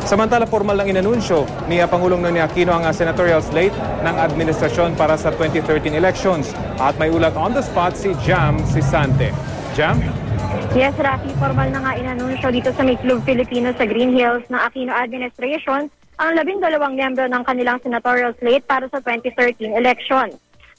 Samantala, formal lang inanunsyo ni Pangulong Noynoy Aquino ang senatorial slate ng administrasyon para sa 2013 elections. At may ulat on the spot si Jam Sisante. Jam? Yes, Rafi, formal na nga inanunsyo dito sa May Club Filipino sa Green Hills ng Aquino administration ang 12 miyembro ng kanilang senatorial slate para sa 2013 election.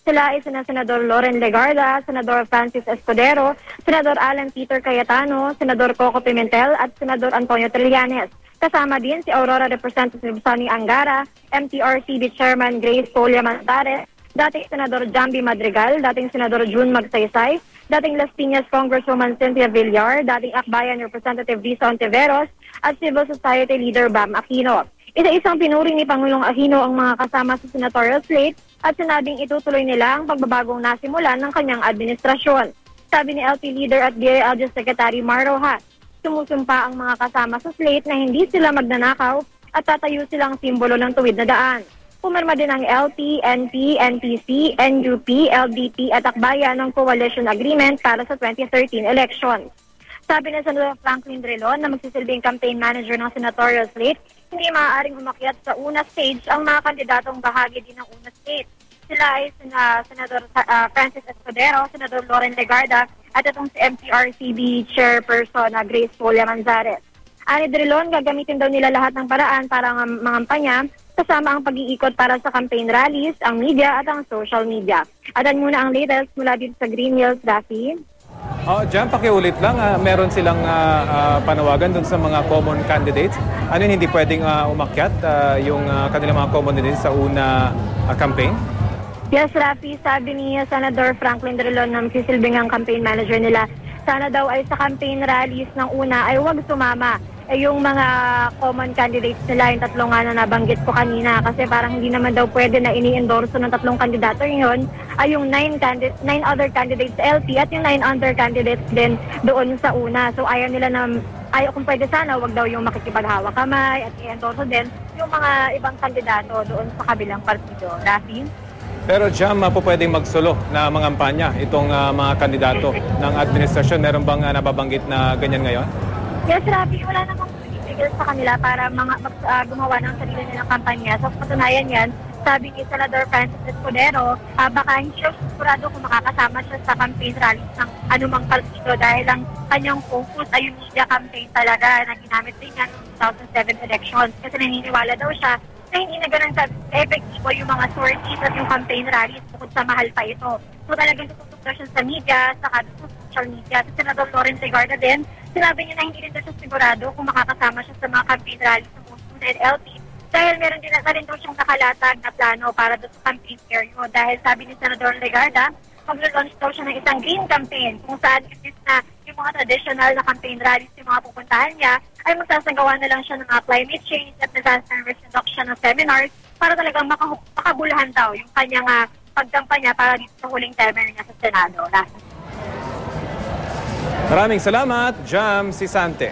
Sila ay Senador Loren Legarda, Senador Francis Escudero, Senador Alan Peter Cayetano, Senador Coco Pimentel at Senador Antonio Trillanes. Kasama din si Aurora Representative Sonny Angara, MTRCB Chairman Grace Polia Manzares, dating Senador Jambi Madrigal, dating Senador June Magsaysay, dating Las Piñas Congresswoman Cynthia Villar, dating Akbayan Representative Risa Ontiveros at Civil Society Leader Bam Aquino. Isa-isang pinuri ni Pangulong Aquino ang mga kasama sa senatorial slate at sinabing itutuloy nila ang pagbabagong nasimulan ng kanyang administrasyon. Sabi ni LP Leader at DILG Secretary Mar Rojas, sumusumpa ang mga kasama sa slate na hindi sila magnanakaw at tatayo silang simbolo ng tuwid na daan. Pumirma din ang LP, NP, NPC, NUP, LDP at Akbayan ng Coalition Agreement para sa 2013 election. Sabi ni Senador Franklin Drilon na magsisilbing campaign manager ng senatorial slate, hindi maaaring umakyat sa una stage ang mga kandidatong bahagi din ng una stage. Sila ay Senador Francis Escudero, Senador Loren Legarda at itong si MTRCB Chairperson Grace Polia Manzares. Ani Drilon, gagamitin daw nila lahat ng paraan para mangampanya kasama ang pag-iikot para sa campaign rallies, ang media at ang social media. At muna ang latest mula dito sa Green Hills, Rafi. Diyan, pakiulit lang, meron silang panawagan dun sa mga common candidates. Ano yun, hindi pwedeng umakyat yung kanilang mga common candidates sa una campaign? Yes, Rafi, sabi ni Senador Franklin Drilon na magsisilbing ang campaign manager nila, sana daw ay sa campaign rallies ng una ay huwag sumama. Yung mga common candidates nila, yung tatlong nga na nabanggit ko kanina, kasi parang hindi naman daw pwede na ini-endorso ng tatlong kandidato yun, ay yung 9 other candidates sa LP at yung 9 other candidates din doon sa una. So ayaw nila na, ayaw kung pwede sana, wag daw yung makikipaghawak kamay at i-endorso din yung mga ibang kandidato doon sa kabilang partido. Rafi? Pero Jam, po pwedeng magsulo na mangampanya itong mga kandidato ng administrasyon. Meron bang nababanggit na ganyan ngayon? Yes, Rafi, wala namang pinitigil sa kanila para gumawa ng sarili nilang kampanya. So, patunayan yan, sabi ni Senador Francis Escudero, baka hindi siya sigurado kung makakasama siya sa campaign rallies ng anumang partido dahil ang kanyang focus ay yung media campaign talaga na ginamit din niya noong 2007 elections. Kasi naniniwala daw siya na hindi na ganun ka-effective yung mga sorties at yung campaign rallies bukod sa mahal pa ito. So, talagang tututok daw siya sa media, sa social media. Sa Senador Loren Legarda din, sinabi niya na hindi rin siya sigurado kung makakasama siya sa mga campaign rallies ng Muslim and LP dahil meron din na rin daw siyang nakalatag na plano para doon sa campaign period. Dahil sabi ni Senador Legarda, mag-launch daw siya ng isang green campaign kung saan isis na yung mga traditional na campaign rallies yung mga pupuntahan niya ay magsasagawa na lang siya ng mga climate change at disaster risk reduction ng seminars para talagang makabulahan daw yung kanyang pagkampanya para dito sa huling term niya sa Senado. Maraming salamat, Jam Sisante.